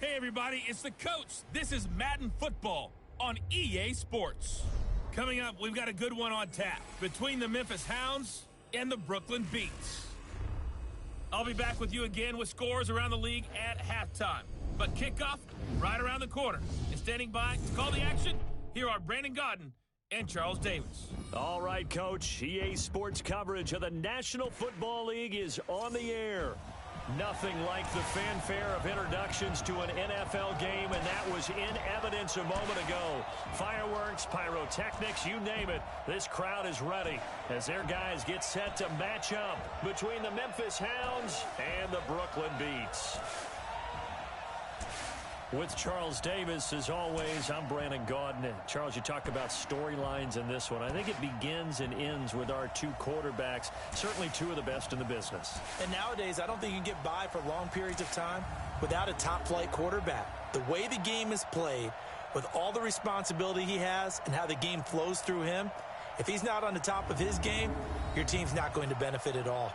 Hey everybody, it's the coach. This is Madden Football on EA Sports. Coming up, we've got a good one on tap between the Memphis Hounds and the Brooklyn Beats. I'll be back with you again with scores around the league at halftime. But kickoff right around the corner. And standing by to call the action, here are Brandon Godden and Charles Davis. All right, Coach. EA Sports coverage of the National Football League is on the air. Nothing like the fanfare of introductions to an NFL game, and that was in evidence a moment ago. Fireworks, pyrotechnics, you name it. This crowd is ready as their guys get set to match up between the Memphis Hounds and the Brooklyn Beats. With Charles Davis, as always, I'm Brandon Godden. Charles, you talk about storylines in this one. I think it begins and ends with our two quarterbacks, certainly two of the best in the business. And nowadays, I don't think you can get by for long periods of time without a top-flight quarterback. The way the game is played, with all the responsibility he has and how the game flows through him, if he's not on the top of his game, your team's not going to benefit at all.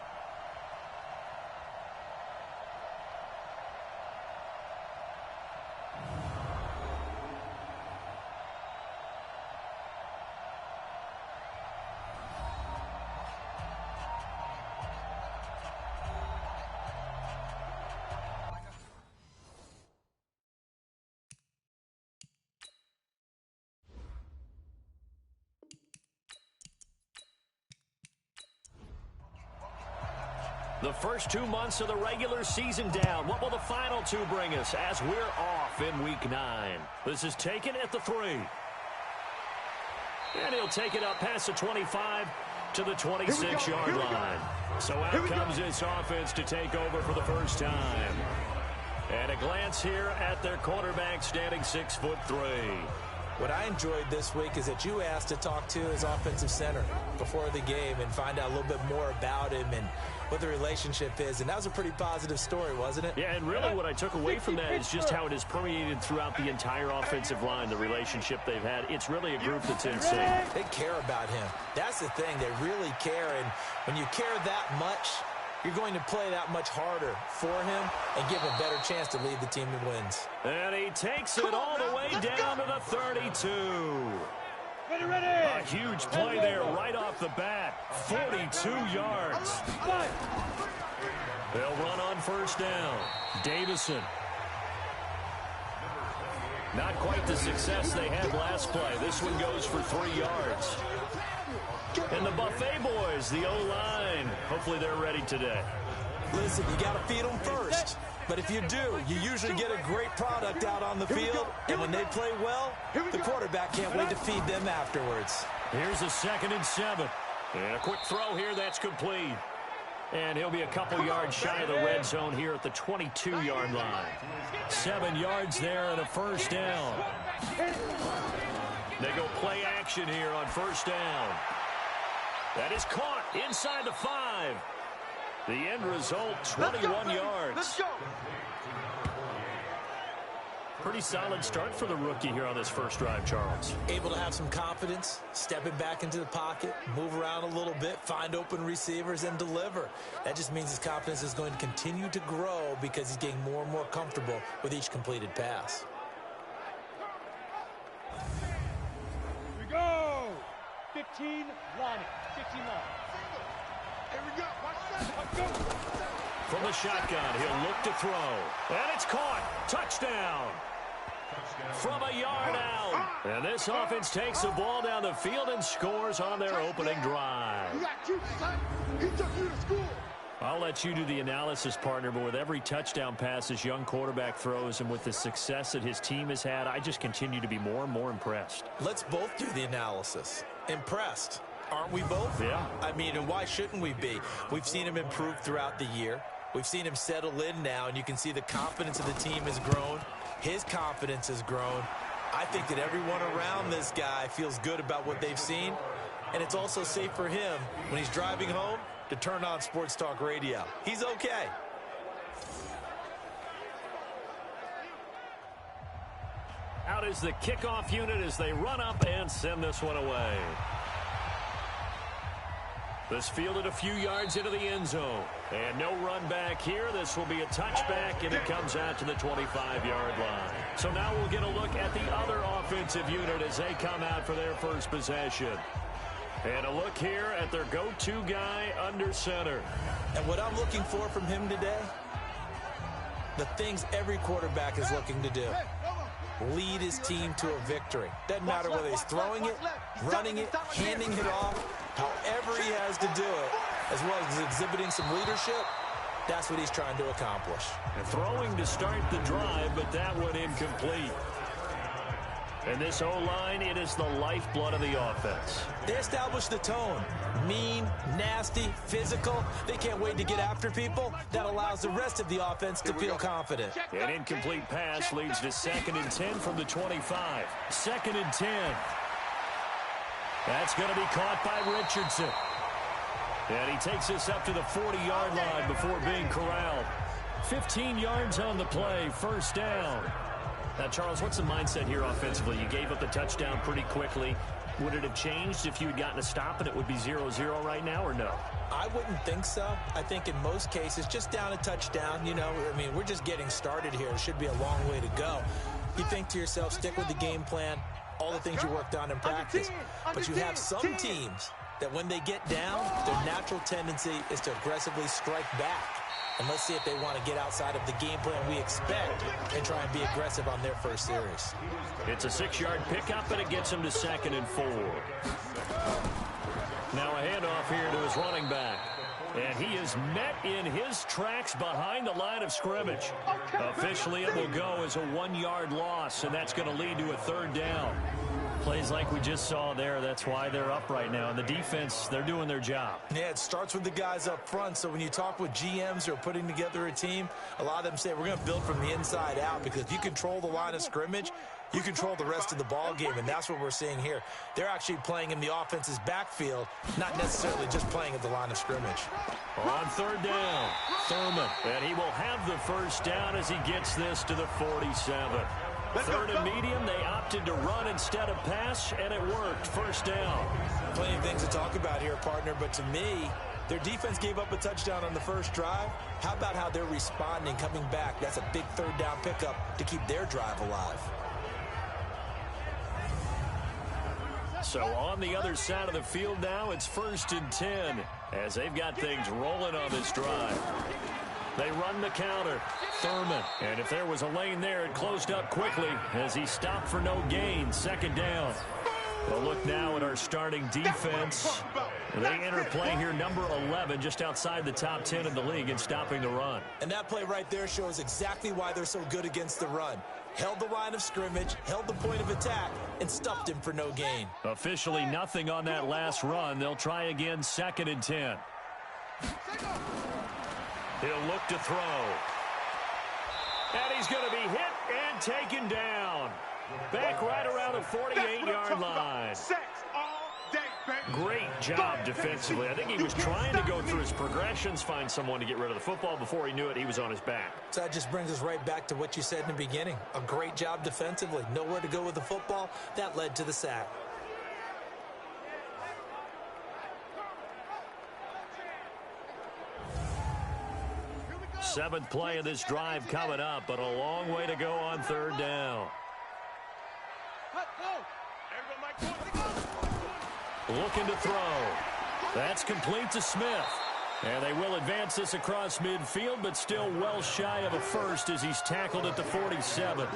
The first 2 months of the regular season down. What will the final two bring us as we're off in Week 9? This is taken at the 3. And he'll take it up past the 25 to the 26-yard line. So out comes this offense to take over for the first time. And a glance here at their quarterback standing 6'3". What I enjoyed this week is that you asked to talk to his offensive center before the game and find out a little bit more about him and what the relationship is. And that was a pretty positive story, wasn't it? Yeah, and really what I took away from that is just how it has permeated throughout the entire offensive line, the relationship they've had. It's really a group that's in sync. They care about him. That's the thing. They really care. And when you care that much, you're going to play that much harder for him and give him a better chance to lead the team to wins. And he takes it all the way down to the 32. Ready. A huge play there right off the bat. 42 yards. They'll run on first down. Davison. Not quite the success they had last play. This one goes for 3 yards. And the Buffet boys, the O-line, hopefully they're ready today. Listen, you got to feed them first. But if you do, you usually get a great product out on the field. And when they play well, the quarterback can't wait to feed them afterwards. Here's a 2nd and 7. And a quick throw here, that's complete. And he'll be a couple yards shy of the red zone here at the 22-yard line. 7 yards there and a first down. They go play action here on first down. That is caught inside the 5. The end result, 21 yards. Let's go. Pretty solid start for the rookie here on this first drive, Charles. Able to have some confidence, stepping back into the pocket, move around a little bit, find open receivers, and deliver. That just means his confidence is going to continue to grow because he's getting more and more comfortable with each completed pass. Here we go. 15 line. 15 line. Here we go. Watch that. Let's go. From the shotgun, he'll look to throw. And it's caught. Touchdown. From a yard out. And this offense takes the ball down the field and scores on their opening drive. You got you, son. He took you to school. I'll let you do the analysis, partner, but with every touchdown pass this young quarterback throws and with the success that his team has had, I just continue to be more and more impressed. Let's both do the analysis. Impressed. Aren't we both? Yeah. I mean, and why shouldn't we be? We've seen him improve throughout the year. We've seen him settle in now, and you can see the confidence of the team has grown. His confidence has grown. I think that everyone around this guy feels good about what they've seen, and it's also safe for him when he's driving home to turn on Sports Talk Radio. He's okay. Out is the kickoff unit as they run up and send this one away. This fielded a few yards into the end zone. And no run back here. This will be a touchback, and it comes out to the 25-yard line. So now we'll get a look at the other offensive unit as they come out for their first possession. And a look here at their go-to guy under center. And what I'm looking for from him today, the things every quarterback is looking to do. Lead his team to a victory. Doesn't matter whether he's throwing it, running it, handing it off, however he has to do it, as well as exhibiting some leadership, that's what he's trying to accomplish. And throwing to start the drive, but that one incomplete. And this O-line, it is the lifeblood of the offense. They establish the tone. Mean, nasty, physical. They can't wait to get after people. That allows the rest of the offense to feel confident. An incomplete pass leads to 2nd and 10 from the 25. 2nd and 10. That's going to be caught by Richardson. And he takes this up to the 40-yard line before being corralled. 15 yards on the play, first down. Now, Charles, what's the mindset here offensively? You gave up the touchdown pretty quickly. Would it have changed if you had gotten a stop and it would be 0-0 right now, or no? I wouldn't think so. I think in most cases, just down a touchdown, you know, I mean, we're just getting started here. It should be a long way to go. You think to yourself, stick with the game plan, all the things you worked on in practice. But you have some teams that when they get down, their natural tendency is to aggressively strike back. And let's see if they want to get outside of the game plan we expect and try and be aggressive on their first series. It's a 6-yard pickup, and it gets him to 2nd and 4. Now a handoff here to his running back. And he is met in his tracks behind the line of scrimmage. Officially, it will go as a 1-yard loss, and that's going to lead to a 3rd down. Plays like we just saw there. That's why they're up right now. And the defense, they're doing their job. Yeah, it starts with the guys up front. So when you talk with GMs who are putting together a team, a lot of them say we're going to build from the inside out, because if you control the line of scrimmage, you control the rest of the ball game, and that's what we're seeing here. They're actually playing in the offense's backfield, not necessarily just playing at the line of scrimmage. On 3rd down, Thurman. And he will have the first down as he gets this to the 47. 3rd and medium, they opted to run instead of pass, and it worked. First down. Plenty of things to talk about here, partner, but to me, their defense gave up a touchdown on the first drive. How about how they're responding, coming back? That's a big 3rd down pickup to keep their drive alive. So on the other side of the field now, it's 1st and 10 as they've got things rolling on this drive. They run the counter. Thurman. And if there was a lane there, it closed up quickly as he stopped for no gain. 2nd down. Well, look now at our starting defense. They enter play here, number 11, just outside the top 10 in the league in stopping the run. And that play right there shows exactly why they're so good against the run. Held the line of scrimmage, held the point of attack, and stuffed him for no gain. Officially nothing on that last run. They'll try again, 2nd and 10. He'll look to throw. And he's going to be hit and taken down. Back right around the 48-yard line. Great job defensively. I think he was trying to go through his progressions, find someone to get rid of the football. Before he knew it, he was on his back. So that just brings us right back to what you said in the beginning. A great job defensively. Nowhere to go with the football. That led to the sack. Seventh play of this drive coming up, but a long way to go on 3rd down. Looking to throw. That's complete to Smith. And they will advance this across midfield, but still well shy of a first as he's tackled at the 47.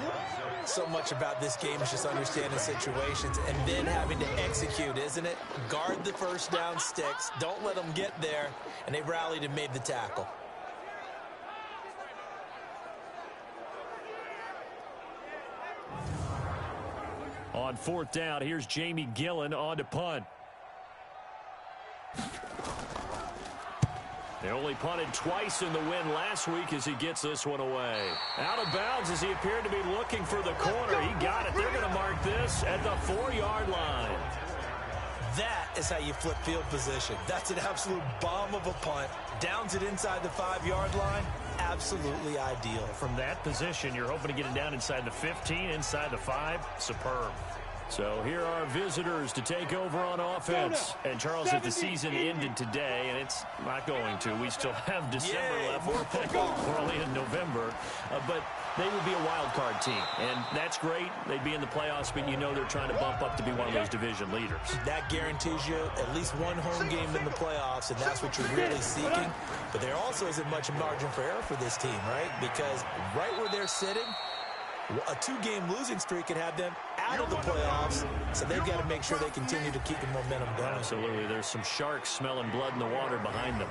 So much about this game is just understanding situations and then having to execute, isn't it? Guard the first down sticks. Don't let them get there. And they rallied and made the tackle. On 4th down, here's Jamie Gillen on to punt. They only punted twice in the win last week as he gets this one away. Out of bounds as he appeared to be looking for the corner. He got it. They're going to mark this at the 4-yard line. That is how you flip field position. That's an absolute bomb of a punt. Downs it inside the 5-yard line. Absolutely ideal. From that position, you're hoping to get it down inside the 15, inside the 5. Superb. So here are visitors to take over on offense. And, Charles, if the season ended today, and it's not going to, we still have December left. We're only in November. But they would be a wild card team, and that's great. They'd be in the playoffs, but you know they're trying to bump up to be one of those division leaders. That guarantees you at least one home game in the playoffs, and that's what you're really seeking. But there also isn't much margin for error for this team, right? Because right where they're sitting, a two-game losing streak could have them out of the playoffs, so they've got to make sure they continue to keep the momentum going. Absolutely. There's some sharks smelling blood in the water behind them.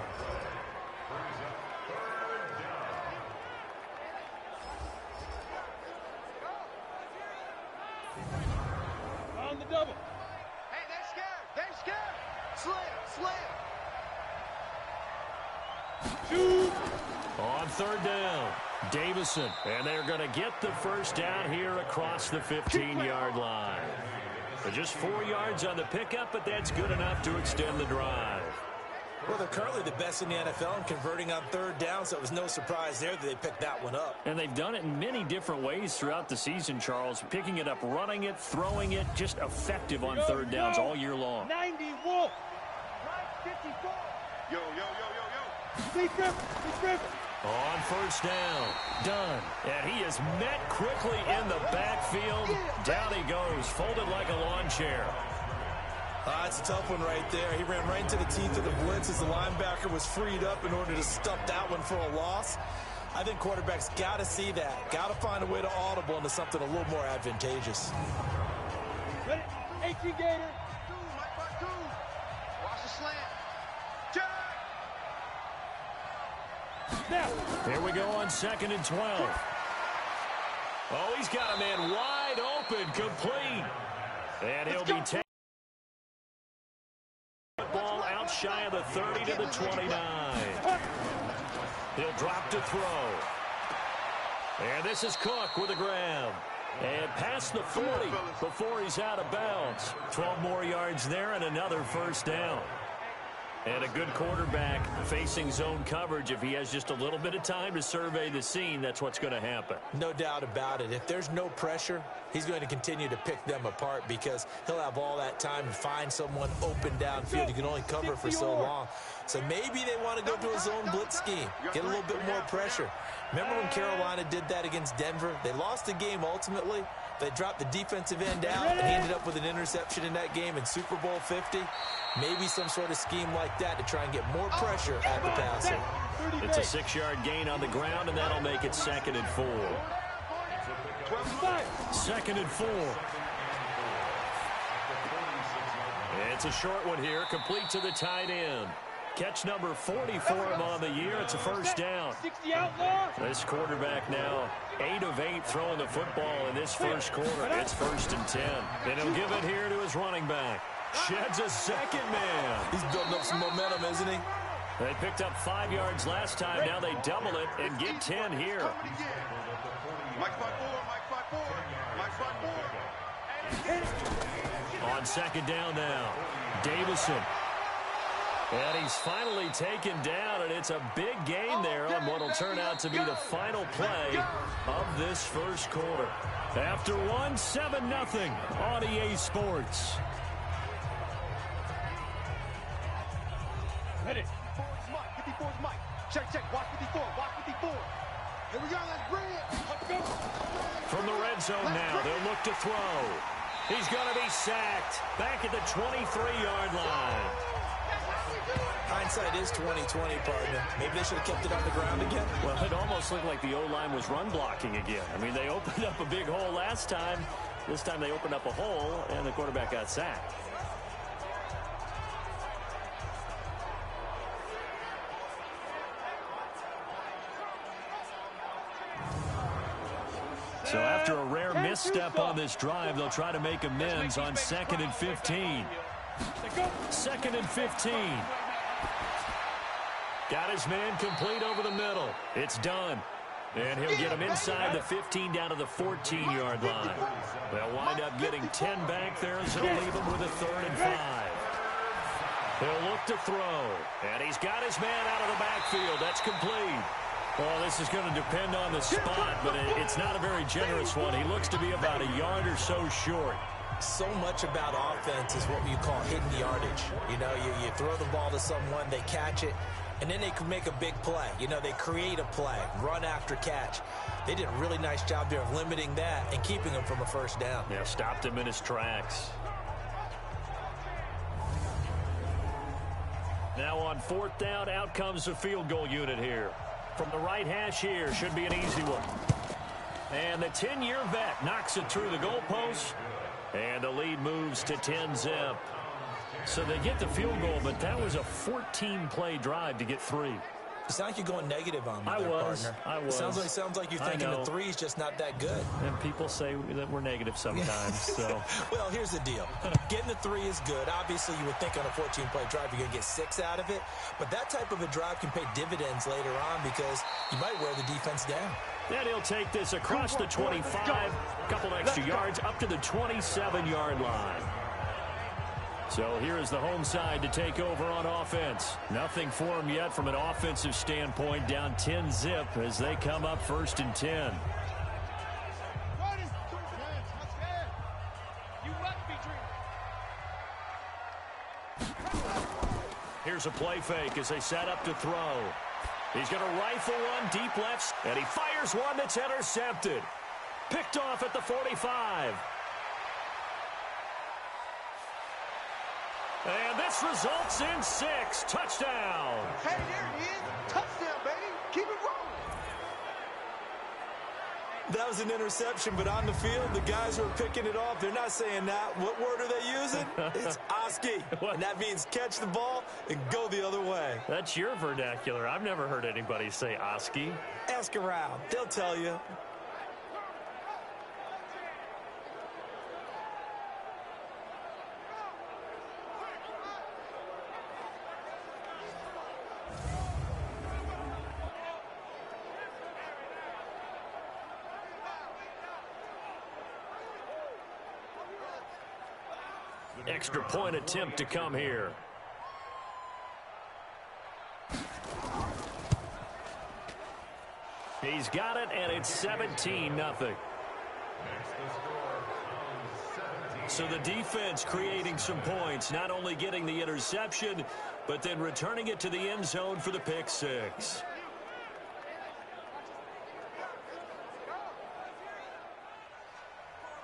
On the double. Hey, they're scared. They're scared. Slam. Shoot. On third down, Davison, and they're going to get the first down here across the 15-yard line. But just 4 yards on the pickup, but that's good enough to extend the drive. Well, they're currently the best in the NFL in converting on third down, so it was no surprise there that they picked that one up. And they've done it in many different ways throughout the season, Charles. Picking it up, running it, throwing it, just effective on third downs all year long. 90 Wolf. Right, 54. Yo. Speed Griffin. On first down, done. And he is met quickly in the backfield. Down he goes, folded like a lawn chair. It's a tough one right there. He ran right into the teeth of the blitz as the linebacker was freed up in order to stop that one for a loss. I think quarterbacks got to see that. Got to find a way to audible into something a little more advantageous. Ready? 18 Gator. Watch the slant. Now. Here we go on 2nd and 12. Oh, he's got a man wide open, complete. And he'll be taking the ball out shy of the 30 to the 29. He'll drop to throw. And this is Cook with a grab. And past the 40 before he's out of bounds. 12 more yards there and another first down. And a good quarterback facing zone coverage. If he has just a little bit of time to survey the scene, that's what's going to happen. No doubt about it. If there's no pressure, he's going to continue to pick them apart because he'll have all that time to find someone open downfield. You can only cover for so long. So maybe they want to go to a zone blitz scheme, get a little bit more pressure. Remember when Carolina did that against Denver? They lost the game ultimately. They dropped the defensive end out and ended up with an interception in that game in Super Bowl 50. Maybe some sort of scheme like that to try and get more pressure at the passer. It's a 6-yard gain on the ground, and that'll make it 2nd and 4. 2nd and 4. It's a short one here, complete to the tight end. Catch number 40 for him on the year. It's a first down. This quarterback now 8 of 8 throwing the football in this first quarter. It's 1st and 10. And he'll give it here to his running back. Sheds a second man. He's building up some momentum, isn't he? They picked up 5 yards last time. Now they double it and get 10 here. On 2nd down now, Davison. And he's finally taken down, and it's a big gain there on what will turn out to be the final play of this first quarter. After 7-0 on EA Sports. Ready. 54's Mike. Check. Watch 54. Here we go. Let's bring it. Let's go. From the red zone now, they'll look to throw. He's going to be sacked back at the 23-yard line. Hindsight is 20/20, partner. Maybe they should have kept it on the ground again. Well, it almost looked like the O-line was run blocking again. I mean, they opened up a big hole last time. This time they opened up a hole, and the quarterback got sacked. So after a rare misstep on this drive, they'll try to make amends on 2nd and 15. 2nd and 15. Got his man complete over the middle. It's done. And he'll get him inside the 15 down to the 14-yard line. They'll wind up getting 10 back there, so they'll leave him with a 3rd and 5. He'll look to throw. And he's got his man out of the backfield. That's complete. Well, this is going to depend on the spot, but it's not a very generous one. He looks to be about a yard or so short. So much about offense is what you call hidden yardage. You know, you throw the ball to someone, they catch it, and then they can make a big play. You know, they create a play, run after catch. They did a really nice job there of limiting that and keeping him from a first down. Yeah, stopped him in his tracks. Now on fourth down, out comes the field goal unit here. From the right hash here, should be an easy one. And the 10-year vet knocks it through the goalpost. And the lead moves to 10-zip. So they get the field goal, but that was a 14-play drive to get 3. It sounds like you're going negative on me, I was. It sounds like you're thinking the 3 is just not that good. And people say that we're negative sometimes. So. Well, here's the deal. Getting the 3 is good. Obviously, you would think on a 14-play drive you're going to get 6 out of it. But that type of a drive can pay dividends later on because you might wear the defense down. And he'll take this across the 25, a couple extra yards, up to the 27-yard line. So here is the home side to take over on offense. Nothing for him yet from an offensive standpoint, down 10-zip as they come up 1st and 10. Here's a play fake as they set up to throw. He's going to rifle one deep left, and he fires one that's intercepted. Picked off at the 45. And this results in 6. Touchdown. Hey, there it is. Touchdown, baby. Keep it rolling. That was an interception, but on the field, the guys who are picking it off, they're not saying that. What word are they using? It's Oski. And that means catch the ball and go the other way. That's your vernacular. I've never heard anybody say Oski. Ask around. They'll tell you. Extra point attempt to come here. He's got it, and it's 17-0. So the defense creating some points, not only getting the interception, but then returning it to the end zone for the pick 6.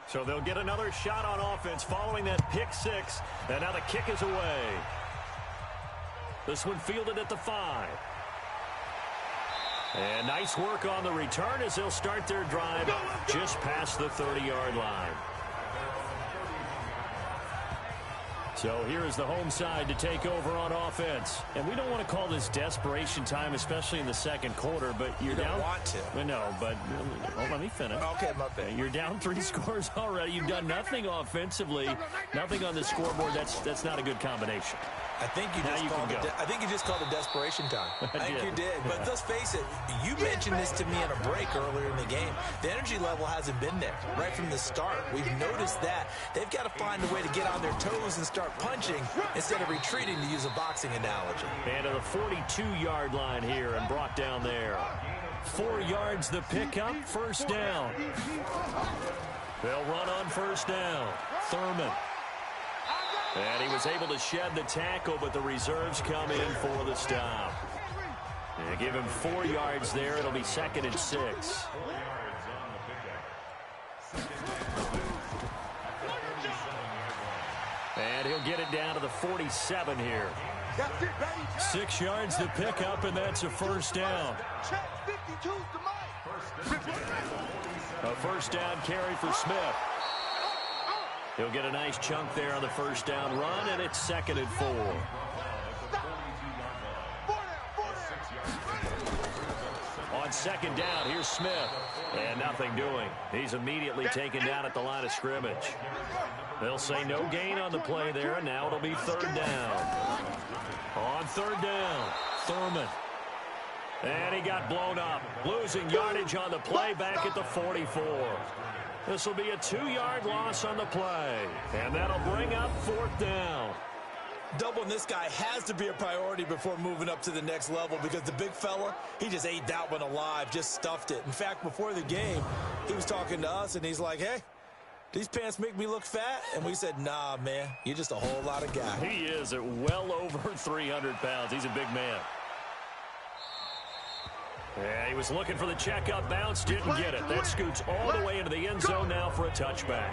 So they'll get another shot on offense following that pick 6. And now the kick is away. This one fielded at the 5. And nice work on the return as they'll start their drive just past the 30-yard line. So here is the home side to take over on offense. And we don't want to call this desperation time, especially in the second quarter, but you're down. You don't want to. No, but let me finish. Okay, my bad. You're down 3 scores already. You've done nothing offensively, nothing on the scoreboard. That's not a good combination. I think you just called it desperation time. I think you did. But let's face it, you mentioned this to me in a break earlier in the game. The energy level hasn't been there right from the start. We've noticed that. They've got to find a way to get on their toes and start punching instead of retreating, to use a boxing analogy. And to the 42-yard line here and brought down there. 4 yards the pickup, first down. They'll run on first down. Thurman. And he was able to shed the tackle, but the reserves come in for the stop. And give him 4 yards there. It'll be 2nd and 6. And he'll get it down to the 47 here. 6 yards to pick up, and that's a first down. A first down carry for Smith. He'll get a nice chunk there on the first down run, and it's 2nd and 4. On 2nd down, here's Smith. And nothing doing. He's immediately taken down at the line of scrimmage. They'll say no gain on the play there, and now it'll be 3rd down. On 3rd down, Thurman. And he got blown up. Losing yardage on the play back at the 44. This will be a 2-yard loss on the play. And that'll bring up 4th down. Doubling this guy has to be a priority before moving up to the next level, because the big fella, he just ate that one alive, just stuffed it. In fact, before the game, he was talking to us, and he's like, hey, these pants make me look fat? And we said, nah, man, you're just a whole lot of guy. He is at well over 300 pounds. He's a big man. Yeah, he was looking for the checkup bounce, didn't get it. That scoots all the way into the end zone now for a touchback.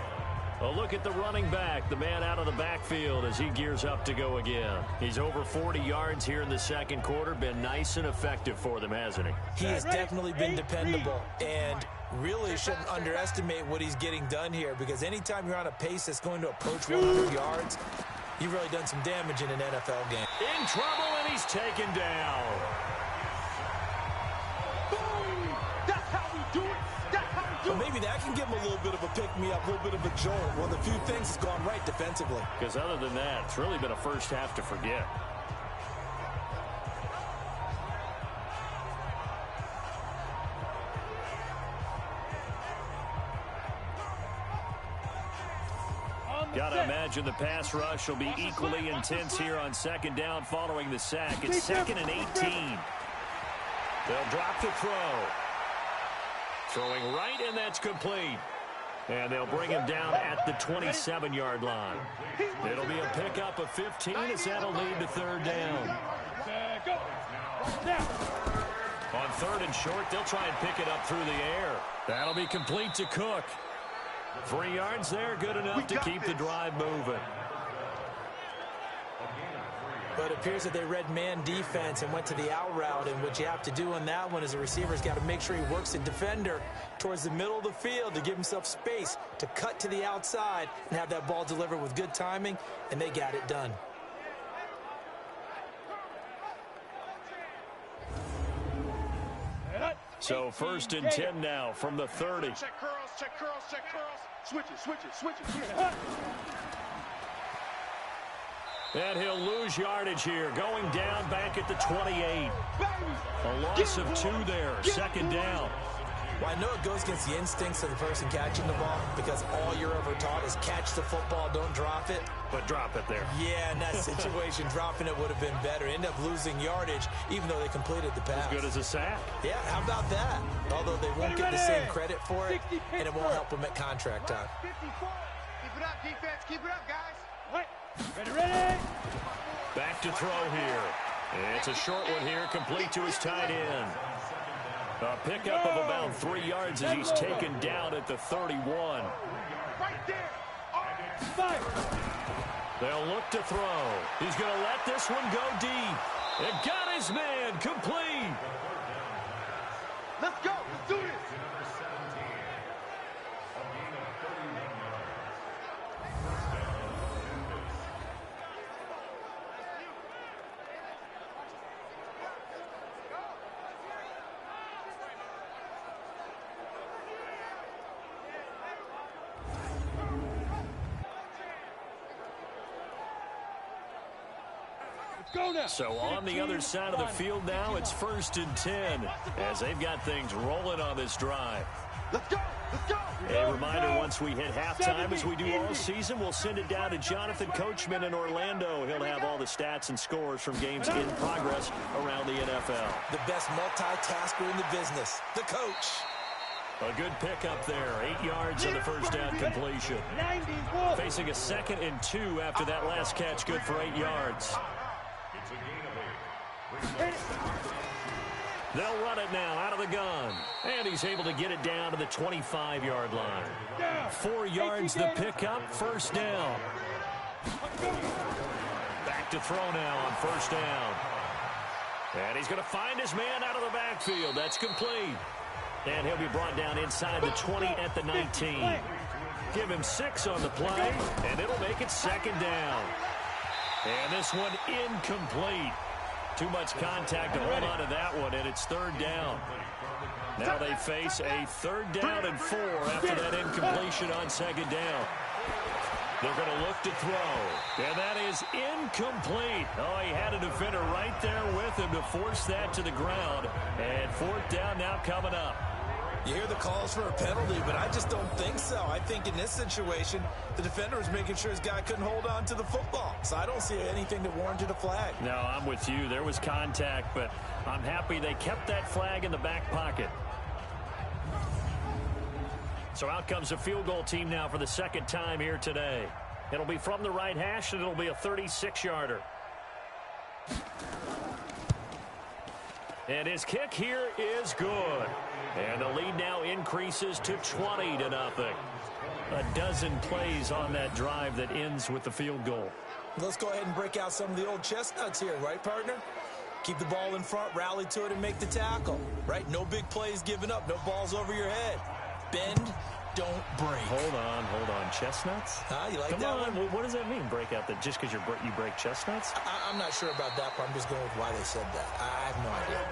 A look at the running back, the man out of the backfield as he gears up to go again. He's over 40 yards here in the second quarter. Been nice and effective for them, hasn't he? He has definitely been dependable, and really shouldn't underestimate what he's getting done here, because anytime you're on a pace that's going to approach 100 yards, you've really done some damage in an NFL game. In trouble, and he's taken down. That's how we do it. That's how we do Well, it. maybe that can give him a little bit of a pick-me-up, a little bit of a jolt. One of the few things has gone right defensively. Because other than that, it's really been a first half to forget. Got to imagine the pass rush will be equally intense here on second down following the sack. It's 2nd and 18. They'll drop the throw. Throwing right, and that's complete. And they'll bring him down at the 27-yard line. It'll be a pickup of 15 as that'll lead to third down. Go. Now. On 3rd and short, they'll try and pick it up through the air. That'll be complete to Cook. 3 yards there, good enough to keep the drive moving. But it appears that they read man defense and went to the out route, and what you have to do on that one is the receiver's got to make sure he works the defender towards the middle of the field to give himself space to cut to the outside and have that ball delivered with good timing, and they got it done. So 1st and 10 now from the 30. Check curls, check curls, check curls. Switch it, switch it, switch it, switch it. And he'll lose yardage here, going down back at the 28. A loss of 2 there, 2nd down. Well, I know it goes against the instincts of the person catching the ball, because all you're ever taught is catch the football, don't drop it. But drop it there. Yeah, in that situation, dropping it would have been better. End up losing yardage, even though they completed the pass. As good as a sack. Yeah, how about that? Although they won't get the same credit for it, and it won't help them at contract time. 54. Keep it up, defense. Keep it up, guys. Ready. Back to throw here. It's a short one here, complete to his tight end. A pickup of about 3 yards as he's taken down at the 31. Right there. They'll look to throw. He's going to let this one go deep. And got his man complete. Let's go. Let's do this. So on the other side of the field now, it's 1st and 10 as they've got things rolling on this drive. Let's go. Let's go. A reminder, once we hit halftime, as we do all season, we'll send it down to Jonathan Coachman in Orlando. He'll have all the stats and scores from games in progress around the NFL. The best multitasker in the business, the coach. A good pickup there, 8 yards on the first down completion. Facing a 2nd and 2 after that last catch, good for 8 yards. They'll run it now out of the gun. And he's able to get it down to the 25-yard line. 4 yards the pickup, 1st down. Back to throw now on 1st down. And he's going to find his man out of the backfield. That's complete. And he'll be brought down inside the 20 at the 19. Give him 6 on the play, and it'll make it 2nd down. And this one incomplete. Too much contact to hold on to that one, and it's 3rd down. Now they face a 3rd down and 4 after that incompletion on 2nd down. They're going to look to throw, and that is incomplete. Oh, he had a defender right there with him to force that to the ground. And 4th down now coming up. You hear the calls for a penalty, but I just don't think so. I think in this situation, the defender was making sure his guy couldn't hold on to the football. So I don't see anything that warranted a flag. No, I'm with you. There was contact, but I'm happy they kept that flag in the back pocket. So out comes a field goal team now for the second time here today. It'll be from the right hash, and it'll be a 36-yarder. And his kick here is good. And the lead now increases to 20-0. A dozen plays on that drive that ends with the field goal. Let's go ahead and break out some of the old chestnuts here, right, partner? Keep the ball in front, rally to it, and make the tackle, right? No big plays given up, no balls over your head. Bend, don't break. Hold on. Chestnuts? You like Come that on. one? What does that mean, break out? That just because you break chestnuts? I'm not sure about that part. I'm just going with why they said that. I have no idea.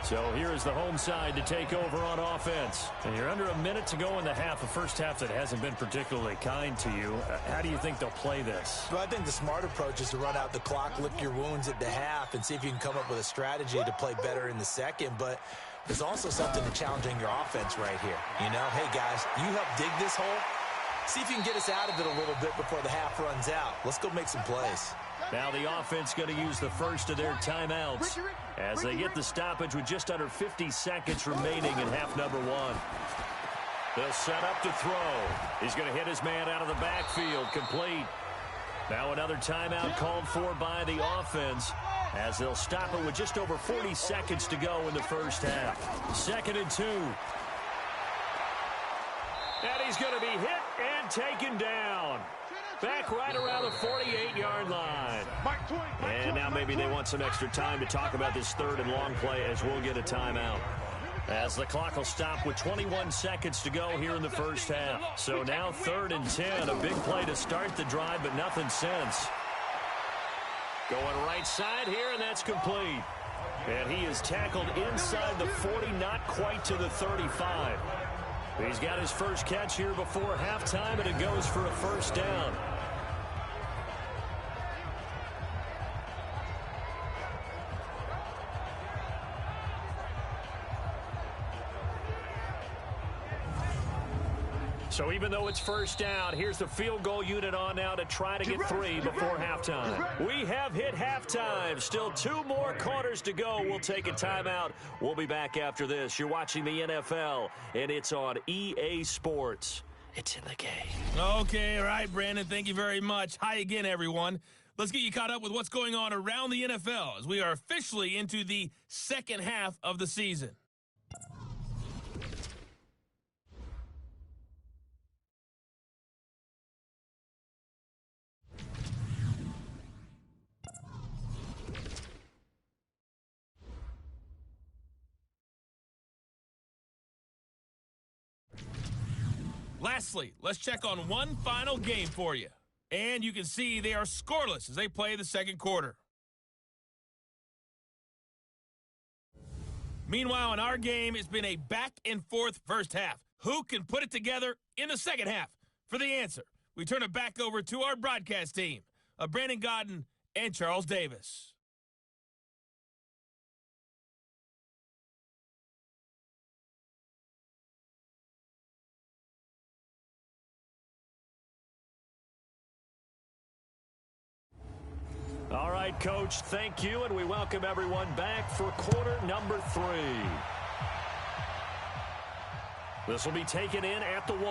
So here is the home side to take over on offense. And you're under a minute to go in the half, a first half that hasn't been particularly kind to you. How do you think they'll play this? Well, I think the smart approach is to run out the clock, lick your wounds at the half, and see if you can come up with a strategy to play better in the second. But there's also something to challenging your offense right here. You know, hey, guys, you help dig this hole. See if you can get us out of it a little bit before the half runs out. Let's go make some plays. Now the offense going to use the first of their timeouts as they get the stoppage with just under 50 seconds remaining in half number one. They'll set up to throw. He's going to hit his man out of the backfield, complete. Now another timeout called for by the offense as they'll stop it with just over 40 seconds to go in the first half. 2nd and 2. And he's going to be hit and taken down. Back right around the 48-yard line. And now maybe they want some extra time to talk about this third and long play as we'll get a timeout. As the clock will stop with 21 seconds to go here in the first half. So now 3rd and 10. A big play to start the drive, but nothing since. Going right side here, and that's complete. And he is tackled inside the 40, not quite to the 35. He's got his first catch here before halftime, and it goes for a first down. So even though it's first down, here's the field goal unit on now to try to get 3 before halftime. We have hit halftime. Still 2 more quarters to go. We'll take a timeout. We'll be back after this. You're watching the NFL, and it's on EA Sports. It's in the game. Okay, all right, Brandon. Thank you very much. Hi again, everyone. Let's get you caught up with what's going on around the NFL as we are officially into the second half of the season. Lastly, let's check on one final game for you. And you can see they are scoreless as they play the second quarter. Meanwhile, in our game, it's been a back-and-forth first half. Who can put it together in the second half? For the answer, we turn it back over to our broadcast team of Brandon Godden and Charles Davis. All right, Coach, thank you, and we welcome everyone back for quarter number 3. This will be taken in at the 1.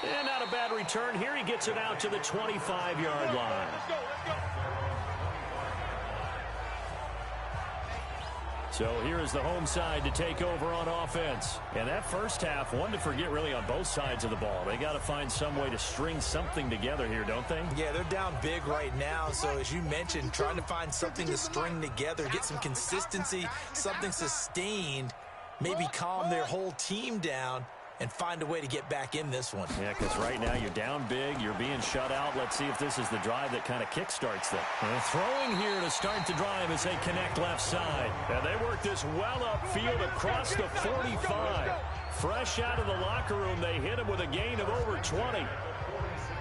And not a bad return here. He gets it out to the 25-yard line. Let's go. So here is the home side to take over on offense. And that first half, one to forget really on both sides of the ball. They got to find some way to string something together here, don't they? Yeah, they're down big right now. So as you mentioned, trying to find something to string together, get some consistency, something sustained, maybe calm their whole team down and find a way to get back in this one. Yeah, because right now you're down big, you're being shut out. Let's see if this is the drive that kind of kickstarts them. And throwing here to start the drive as they connect left side. And they work this well upfield across the 45. Fresh out of the locker room, they hit him with a gain of over 20.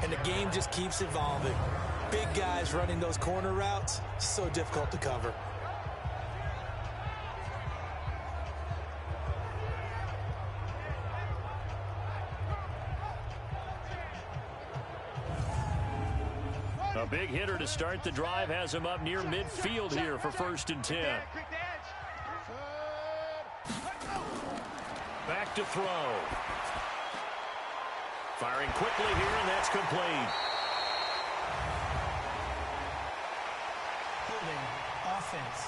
And the game just keeps evolving. Big guys running those corner routes, so difficult to cover. A big hitter to start the drive has him up near midfield here for 1st and 10. to throw. Firing quickly here, and that's complete. Holding offense.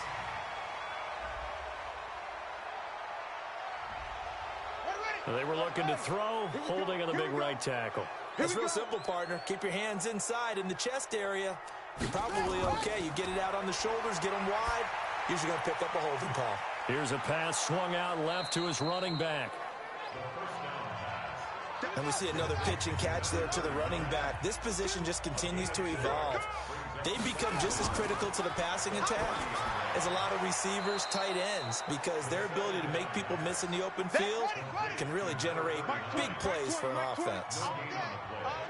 They were looking to throw, holding on the big right tackle. It's real simple, partner. Keep your hands inside in the chest area. You're probably okay. You get it out on the shoulders, get them wide. Usually going to pick up a holding call. Here's a pass swung out left to his running back. And we see another pitch and catch there to the running back. This position just continues to evolve. They become just as critical to the passing attack as a lot of receivers, tight ends, because their ability to make people miss in the open field can really generate big plays for an offense.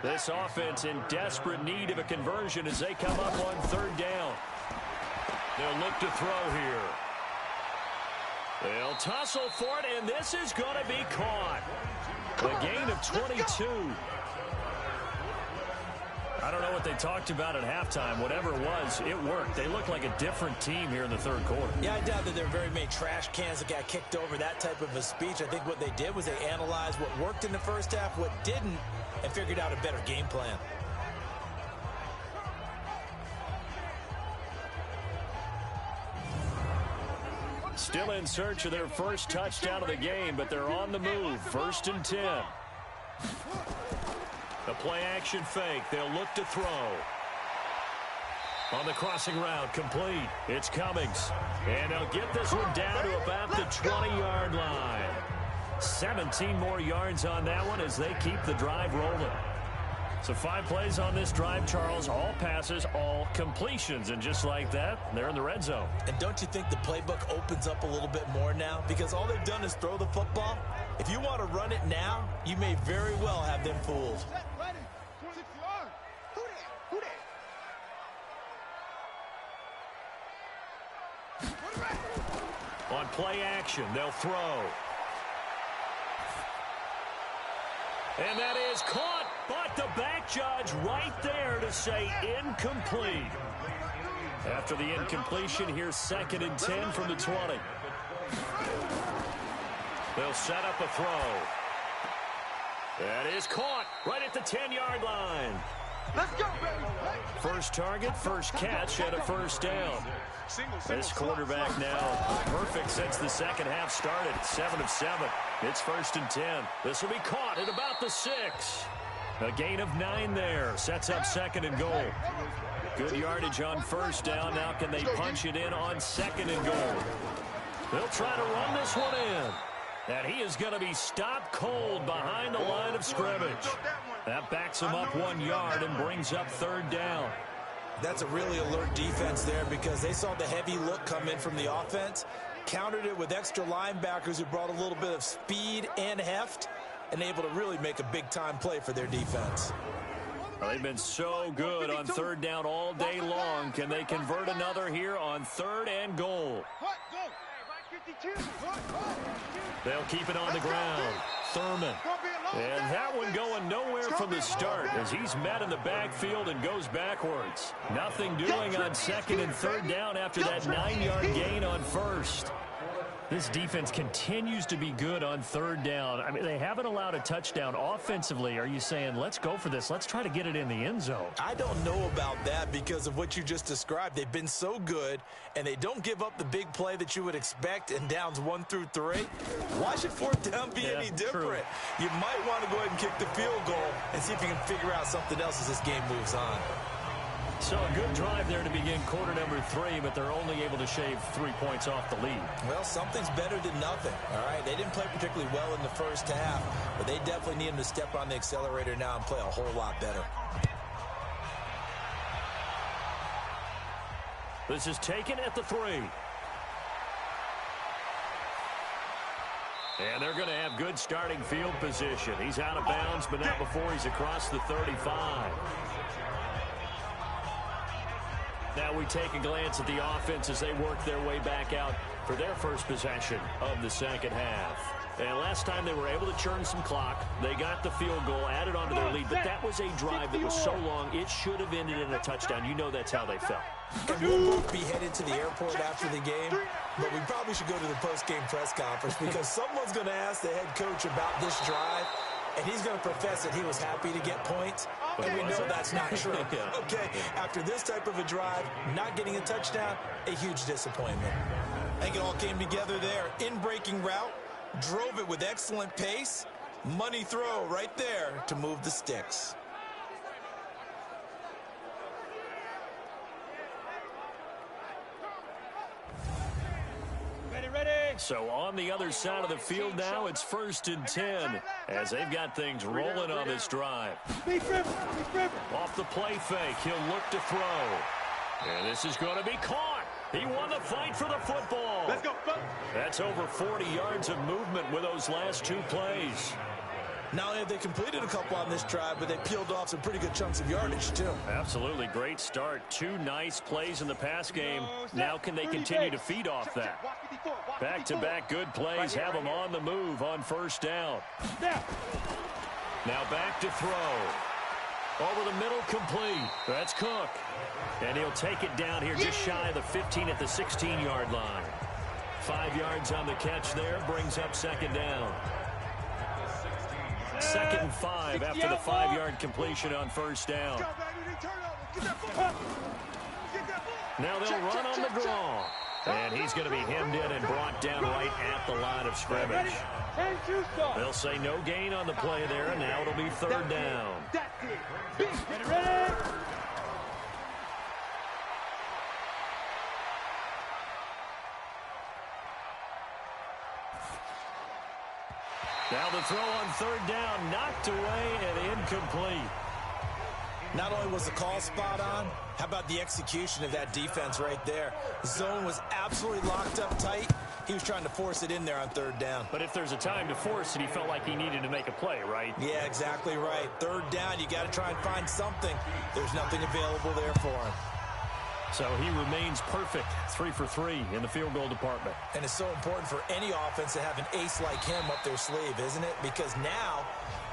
This offense in desperate need of a conversion as they come up on third down. They'll look to throw here. They'll tussle for it, and this is going to be caught. A gain of 22. I don't know what they talked about at halftime. Whatever it was, it worked. They look like a different team here in the third quarter. Yeah, I doubt that there are very many trash cans that got kicked over, that type of a speech. I think what they did was they analyzed what worked in the first half, what didn't, and figured out a better game plan. Still in search of their first touchdown of the game, but they're on the move. 1st and 10. A play-action fake. They'll look to throw. On the crossing route, complete. It's Cummings. And they'll get this one down to about the 20-yard line. 17 more yards on that one as they keep the drive rolling. So 5 plays on this drive, Charles. All passes, all completions. And just like that, they're in the red zone. And don't you think the playbook opens up a little bit more now? Because all they've done is throw the football. If you want to run it now, you may very well have them fooled. On play action, they'll throw. And that is caught, but the back judge right there to say incomplete. After the incompletion, here's 2nd and 10 from the 20. They'll set up a throw. That is caught right at the 10-yard line. Let's go, baby. First target, first catch, and a first down. This quarterback now perfect since the second half started. 7 of 7. It's 1st and 10. This will be caught at about the 6. A gain of 9 there. Sets up 2nd and goal. Good yardage on first down. Now can they punch it in on 2nd and goal? They'll try to run this one in. And he is going to be stopped cold behind the line of scrimmage. That backs him up 1 yard and brings up 3rd down. That's a really alert defense there because they saw the heavy look come in from the offense, countered it with extra linebackers who brought a little bit of speed and heft, and able to really make a big-time play for their defense. Well, they've been so good on 3rd down all day long. Can they convert another here on 3rd and goal? They'll keep it on the ground. Thurman. And that one going nowhere from the start as he's met in the backfield and goes backwards. Nothing doing on 2nd and 3rd down after that 9-yard gain on 1st. This defense continues to be good on 3rd down. I mean, they haven't allowed a touchdown offensively. Are you saying, let's go for this? Let's try to get it in the end zone. I don't know about that because of what you just described. They've been so good, and they don't give up the big play that you would expect in downs 1 through 3. Why should 4th down be any different? True. You might want to go ahead and kick the field goal and see if you can figure out something else as this game moves on. So a good drive there to begin quarter number 3, but they're only able to shave 3 points off the lead. Well, something's better than nothing, all right? They didn't play particularly well in the first half, but they definitely need them to step on the accelerator now and play a whole lot better. This is taken at the 3. And they're going to have good starting field position. He's out of bounds, but not before he's across the 35. Now we take a glance at the offense as they work their way back out for their first possession of the second half. And last time they were able to churn some clock. They got the field goal, added on to their lead. But that was a drive that was so long, it should have ended in a touchdown. You know that's how they felt. And we'll both be headed to the airport after the game, but we probably should go to the post-game press conference because someone's going to ask the head coach about this drive, and he's going to profess that he was happy to get points, and we know that's not true. Okay, after this type of a drive, not getting a touchdown, a huge disappointment. I think it all came together there. In-breaking route, drove it with excellent pace, money throw right there to move the sticks. So on the other side of the field now, it's 1st and 10 as they've got things rolling on this drive. Off the play fake, he'll look to throw. And this is going to be caught. He won the fight for the football. Let's go. That's over 40 yards of movement with those last 2 plays. Not only have they completed a couple on this drive, but they peeled off some pretty good chunks of yardage, too. Absolutely. Great start. 2 nice plays in the pass game. Now can they continue to feed off that? Back-to-back good plays have them on the move on 1st down. Now back to throw. Over the middle, complete. That's Cook. And he'll take it down here just shy of the 15 at the 16-yard line. 5 yards on the catch there, brings up 2nd down. 2nd and 5 after the 5-yard completion on 1st down. Now they'll run on the draw. And he's going to be hemmed in and brought down right at the line of scrimmage. They'll say no gain on the play there, and now it'll be 3rd down. Now the throw on 3rd down, knocked away and incomplete. Not only was the call spot on, how about the execution of that defense right there? The zone was absolutely locked up tight. He was trying to force it in there on 3rd down. But if there's a time to force it, he felt like he needed to make a play, right? Yeah, exactly right. 3rd down, you got to try and find something. There's nothing available there for him. So he remains perfect, 3 for 3 in the field goal department. And it's so important for any offense to have an ace like him up their sleeve, isn't it? Because now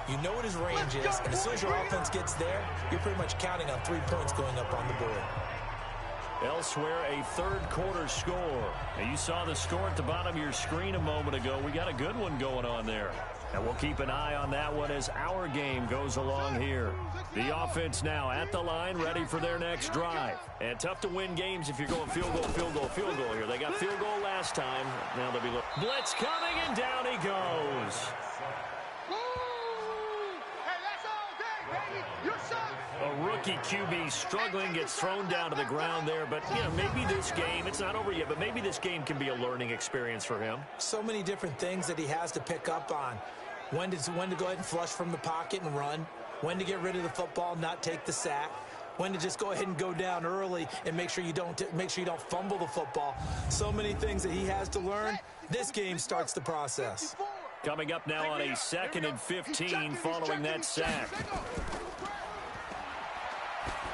you know what his range is, and as soon as your offense gets there, you're pretty much counting on 3 points going up on the board. Elsewhere, a 3rd quarter score. Now, you saw the score at the bottom of your screen a moment ago. We got a good one going on there. And we'll keep an eye on that one as our game goes along here. The offense now at the line, ready for their next drive. And tough to win games if you're going field goal, field goal, field goal here. They got field goal last time. Now they'll be blitz coming, and down he goes. A rookie QB struggling, gets thrown down to the ground there. But, you know, maybe this game, it's not over yet, but maybe this game can be a learning experience for him. So many different things that he has to pick up on. When to go ahead and flush from the pocket and run. When to get rid of the football, not take the sack. When to just go ahead and go down early and make sure you don't fumble the football. So many things that he has to learn. This game starts the process. Coming up now on a 2nd and 15 following that sack.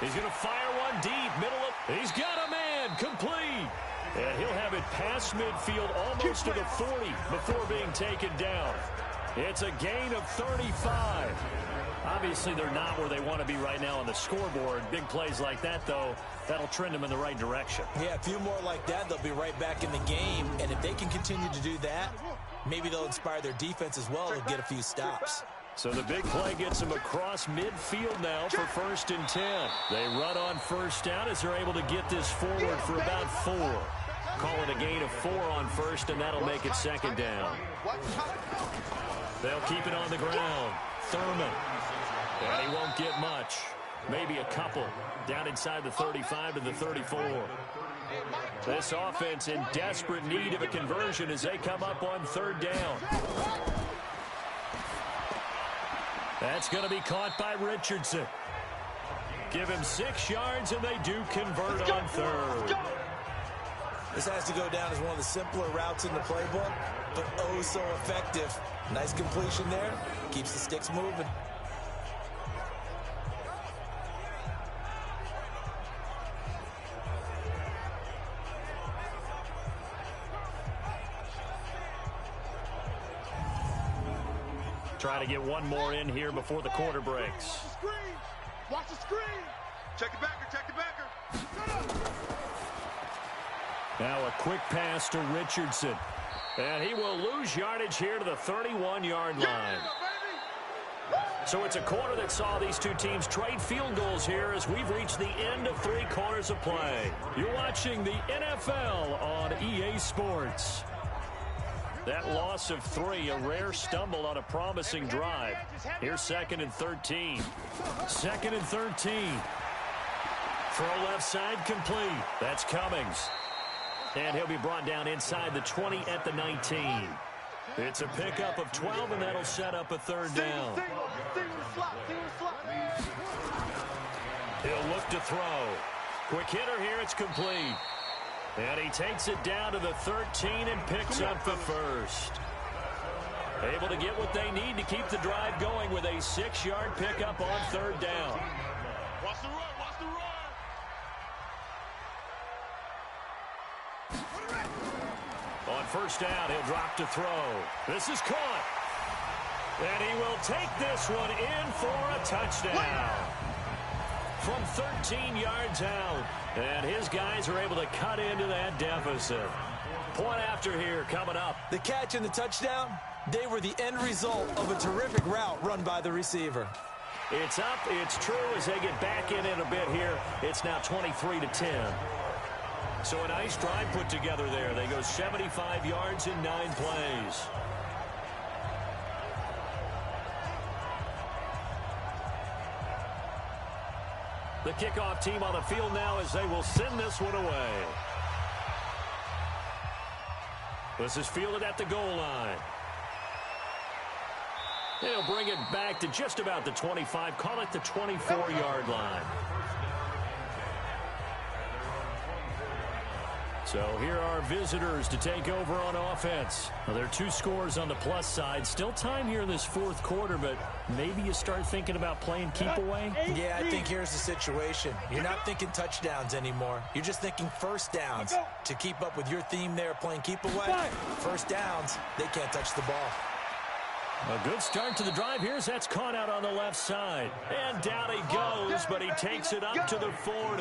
He's going to fire one deep, middle of. He's got a man, complete. And he'll have it past midfield, almost to the 40 before being taken down. It's a gain of 35. Obviously, they're not where they want to be right now on the scoreboard. Big plays like that, though, that'll trend them in the right direction. Yeah, a few more like that, they'll be right back in the game. And if they can continue to do that, maybe they'll inspire their defense as well and get a few stops. So the big play gets them across midfield now for 1st and 10. They run on 1st down as they're able to get this forward for about 4. Call it a gain of 4 on 1st, and that'll make it 2nd down. They'll keep it on the ground. Thurman. And he won't get much. Maybe a couple. Down inside the 35 to the 34. This offense in desperate need of a conversion as they come up on 3rd down. That's going to be caught by Richardson. Give him 6 yards, and they do convert on 3rd. This has to go down as one of the simpler routes in the playbook, but oh so effective. Nice completion there. Keeps the sticks moving. Trying to get one more in here before the quarter breaks. Watch the screen. Check it backer, check it backer. Now a quick pass to Richardson. And he will lose yardage here to the 31-yard line. So it's a quarter that saw these two teams trade field goals here as we've reached the end of 3 quarters of play. You're watching the NFL on EA Sports. That loss of 3, a rare stumble on a promising drive. Here's 2nd and 13. 2nd and 13. Throw left side complete. That's Cummings. And he'll be brought down inside the 20 at the 19. It's a pickup of 12, and that'll set up a 3rd down. He'll look to throw. Quick hitter here, it's complete. And he takes it down to the 13 and picks up the 1st. Able to get what they need to keep the drive going with a 6-yard pickup on 3rd down. Watch the run, watch the run. On 1st down, he'll drop to throw. This is caught. And he will take this one in for a touchdown. From 13 yards out. And his guys are able to cut into that deficit. Point after here coming up. The catch and the touchdown, they were the end result of a terrific route run by the receiver. It's up, it's true as they get back in it a bit here. It's now 23-10. So a nice drive put together there. They go 75 yards in 9 plays. The kickoff team on the field now as they will send this one away. This is fielded at the goal line. They'll bring it back to just about the 25, call it the 24-yard line. So here are visitors to take over on offense. Well, there are 2 scores on the plus side. Still time here in this 4th quarter, but maybe you start thinking about playing keep away? Yeah, I think here's the situation. You're not thinking touchdowns anymore. You're just thinking 1st downs. To keep up with your theme there, playing keep away, 1st downs, they can't touch the ball. A good start to the drive here as that's caught out on the left side. And down he goes, but he takes it up to the 40.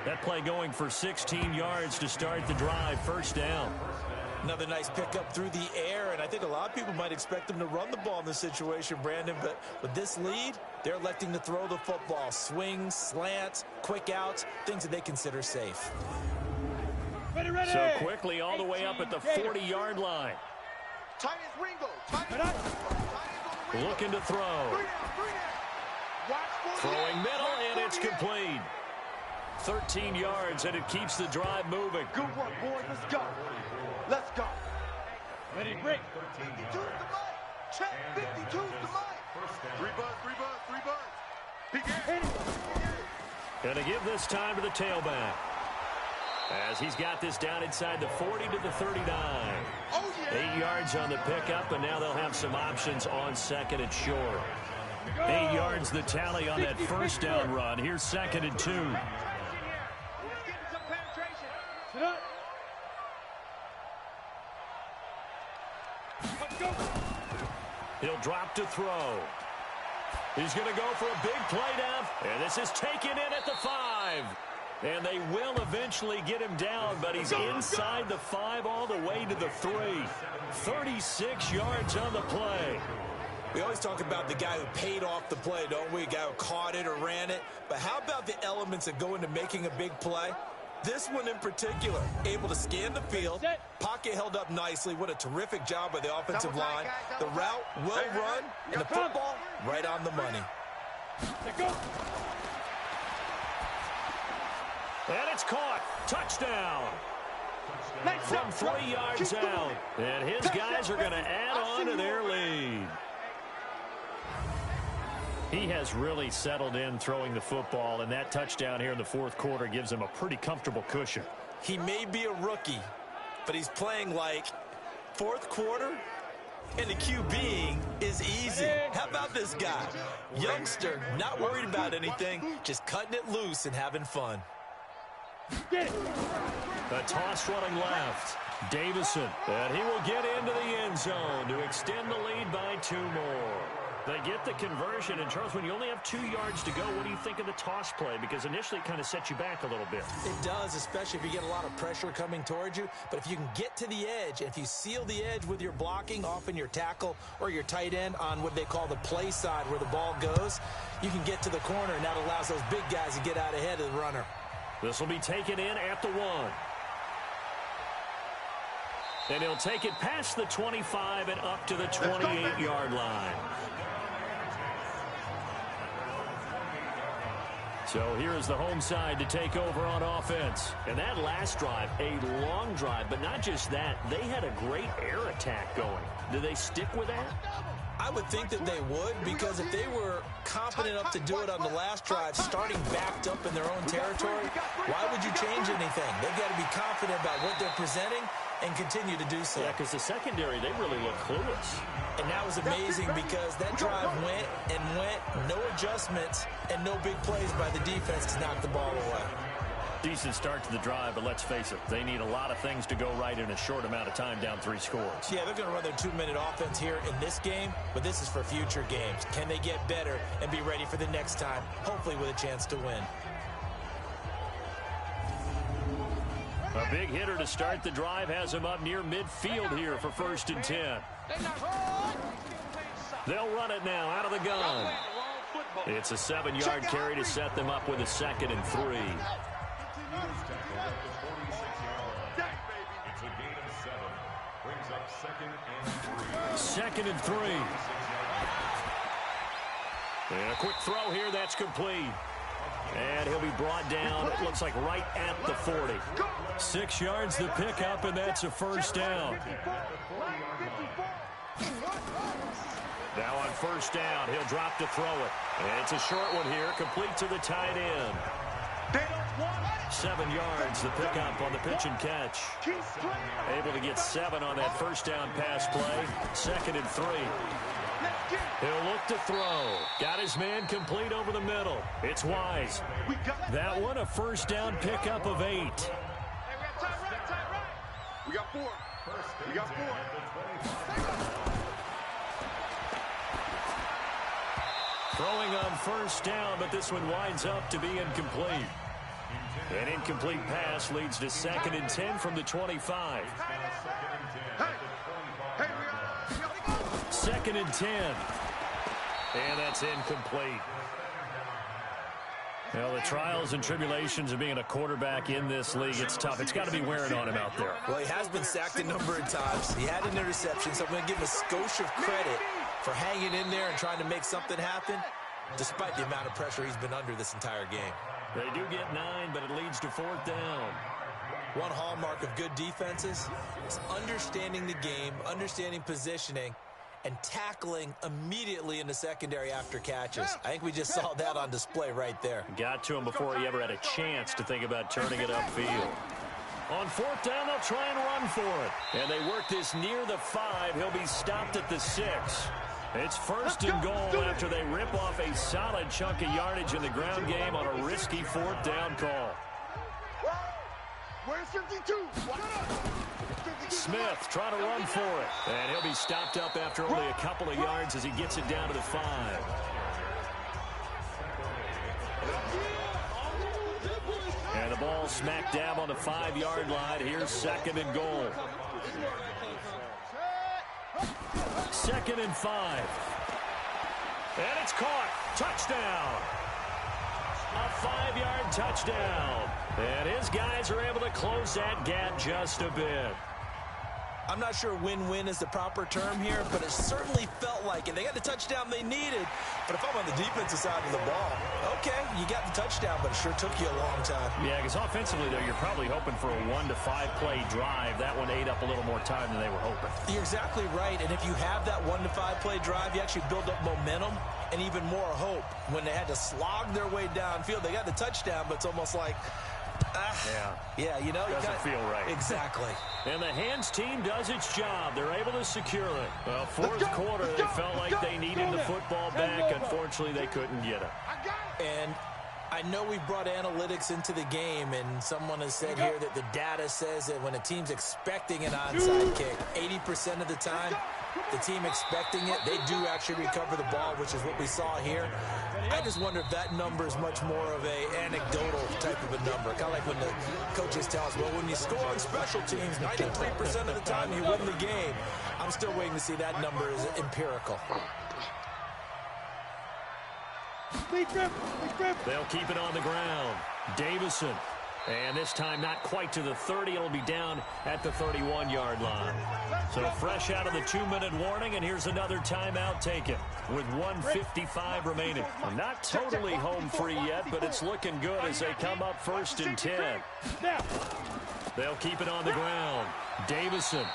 That play going for 16 yards to start the drive. 1st down. Another nice pickup through the air, and I think a lot of people might expect them to run the ball in this situation, Brandon, but with this lead, they're electing to throw the football. Swings, slants, quick outs, things that they consider safe. Ready, ready. So quickly all the way up at the 40-yard line. Tight as Ringo. Looking to throw. Throwing middle, and it's complete. 13 yards, and it keeps the drive moving. Good work, boys. Let's go. Let's go. Ready, break. 52's the mic. Check 52's the mic. 3 bucks. Begin. Going to give this time to the tailback. As he's got this down inside the 40 to the 39. Oh, yeah. 8 yards on the pickup, and now they'll have some options on 2nd and short. 8 yards the tally on that 1st down run. Here's 2nd and 2. Sit up. He'll drop to throw. He's going to go for a big play down, and this is taken in at the 5. And they will eventually get him down, but he's inside the 5 all the way to the 3. 36 yards on the play. We always talk about the guy who paid off the play, don't we? A guy who caught it or ran it. But how about the elements that go into making a big play? This one in particular, able to scan the field, pocket held up nicely. What a terrific job by the offensive line. The route well run, and the football right on the money. Let go. And it's caught. Touchdown. From 3 yards out. And his guys are going to add on to their lead. He has really settled in throwing the football, and that touchdown here in the 4th quarter gives him a pretty comfortable cushion. He may be a rookie, but he's playing like 4th quarter, and the QBing is easy. How about this guy? Youngster, not worried about anything, just cutting it loose and having fun. The toss running left. Davison, and he will get into the end zone to extend the lead by 2 more. They get the conversion, and Charles, when you only have 2 yards to go, what do you think of the toss play? Because initially it kind of sets you back a little bit. It does, especially if you get a lot of pressure coming towards you. But if you can get to the edge, and if you seal the edge with your blocking, often your tackle or your tight end on what they call the play side where the ball goes, you can get to the corner, and that allows those big guys to get out ahead of the runner. This will be taken in at the 1. And he'll take it past the 25 and up to the 28-yard line. So here is the home side to take over on offense. And that last drive, a long drive, but not just that. They had a great air attack going. Do they stick with that? I would think that they would, because if they were confident enough to do it on the last drive, starting backed up in their own territory, why would you change anything? They've got to be confident about what they're presenting and continue to do so. Yeah, because the secondary, they really look clueless. And that was amazing because that drive went and went, no adjustments, and no big plays by the defense to knock the ball away. Decent start to the drive, but let's face it, they need a lot of things to go right in a short amount of time, down 3 scores. Yeah, they're going to run their 2-minute offense here in this game, but this is for future games. Can they get better and be ready for the next time, hopefully with a chance to win? A big hitter to start the drive has him up near midfield here for 1st and 10. They'll run it now out of the gun. It's a 7-yard carry to set them up with a 2nd and 3. Second and 3. And a quick throw here, that's complete. And he'll be brought down, it looks like right at the 40. 6 yards to pick up, and that's a 1st down. Now on 1st down, he'll drop to throw it. And it's a short one here, complete to the tight end. 7 yards to pick up on the pitch and catch. Able to get 7 on that 1st down pass play. 2nd and 3. He'll look to throw. Got his man complete over the middle. It's Wise. That one a 1st down pickup of 8. We got 4. We got 4. Throwing on 1st down, but this one winds up to be incomplete. An incomplete pass leads to 2nd and 10 from the 25. 2nd and 10. And that's incomplete. Well, the trials and tribulations of being a quarterback in this league, it's tough. It's got to be wearing on him out there. Well, he has been sacked a number of times. He had an interception, so I'm going to give him a skosh of credit for hanging in there and trying to make something happen, despite the amount of pressure he's been under this entire game. They do get 9, but it leads to 4th down. One hallmark of good defenses is understanding the game, understanding positioning, and tackling immediately in the secondary after catches. I think we just saw that on display right there. Got to him before he ever had a chance to think about turning it upfield. On 4th down, they'll try and run for it. And they work this near the 5. He'll be stopped at the 6. It's 1st and goal after they rip off a solid chunk of yardage in the ground game on a risky 4th down call. Where's 52? Smith trying to run for it. And he'll be stopped up after only a couple of yards as he gets it down to the 5. And the ball smack dab on the 5-yard line. Here's 2nd and goal. 2nd and 5. And it's caught. Touchdown. A 5-yard touchdown. And his guys are able to close that gap just a bit. I'm not sure win-win is the proper term here, but it certainly felt like it. They got the touchdown they needed, but if I'm on the defensive side of the ball, okay, you got the touchdown, but it sure took you a long time. Yeah, because offensively, though, you're probably hoping for a 1 to 5 play drive. That one ate up a little more time than they were hoping. You're exactly right, and if you have that 1 to 5 play drive, you actually build up momentum and even more hope. When they had to slog their way downfield, they got the touchdown, but it's almost like, yeah, you know, doesn't feel right. Exactly. And the Hands team does its job. They're able to secure it. Well, 4th quarter, they felt like they needed the football back. Unfortunately, they couldn't get it. And I know we've brought analytics into the game, and someone has said here that the data says that when a team's expecting an onside kick, 80% of the time, the team expecting it, they do actually recover the ball, which is what we saw here. I just wonder if that number is much more of a anecdotal type of a number. Kind of like when the coaches tell us, well, when you score on special teams, 93% of the time you win the game. I'm still waiting to see that number is empirical. They'll keep it on the ground. Davison. And this time not quite to the 30. It'll be down at the 31-yard line. So fresh out of the 2-minute warning, and here's another timeout taken with 1:55 remaining. Not totally home free yet, but it's looking good as they come up 1st and 10. They'll keep it on the ground. Davison.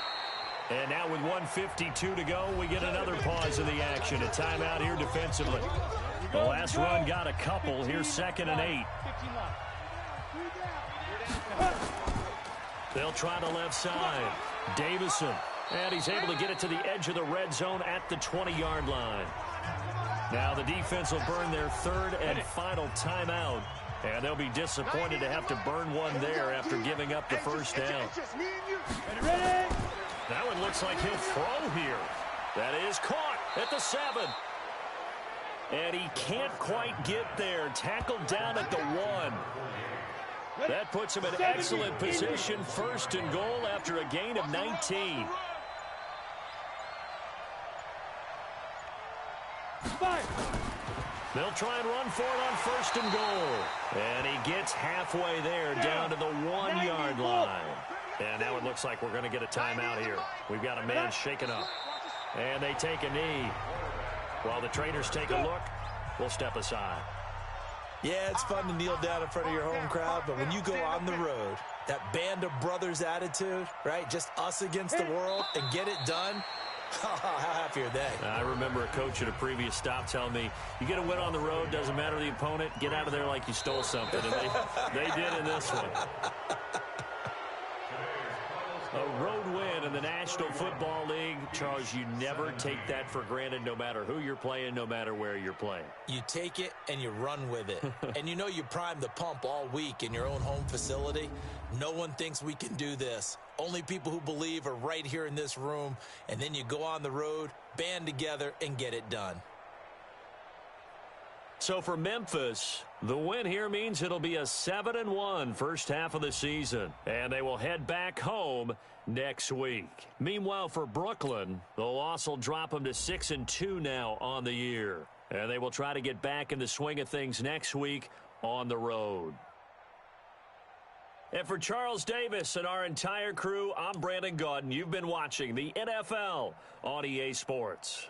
And now with 1:52 to go, we get another pause in the action. A timeout here defensively. The last run got a couple. Here's 2nd and 8. They'll try the left side. Davison. And he's able to get it to the edge of the red zone at the 20-yard line. Now the defense will burn their 3rd and final timeout. And they'll be disappointed to have to burn one there after giving up the first down. That one looks like he'll throw here. That is caught at the 7. And he can't quite get there. Tackled down at the 1. That puts him in excellent position. 1st and goal after a gain of 19. They'll try and run for it on 1st and goal. And he gets halfway there down to the 1-yard line. And now it looks like we're going to get a timeout here. We've got a man shaken up. And they take a knee. While the trainers take a look, we'll step aside. Yeah, it's fun to kneel down in front of your home crowd, but when you go on the road, that band of brothers attitude, right? Just us against the world and get it done. How happy are they? I remember a coach at a previous stop telling me, you get a win on the road, doesn't matter the opponent, get out of there like you stole something. And they did in this one. A road win in the National Football League. Charles, you never take that for granted no matter who you're playing, no matter where you're playing. You take it and you run with it. And you know you primed the pump all week in your own home facility. No one thinks we can do this. Only people who believe are right here in this room. And then you go on the road, band together, and get it done. So for Memphis, the win here means it'll be a 7-1 first half of the season. And they will head back home next week. Meanwhile, for Brooklyn, the loss will drop them to 6-2 now on the year. And they will try to get back in the swing of things next week on the road. And for Charles Davis and our entire crew, I'm Brandon Gaudin. You've been watching the NFL on EA Sports.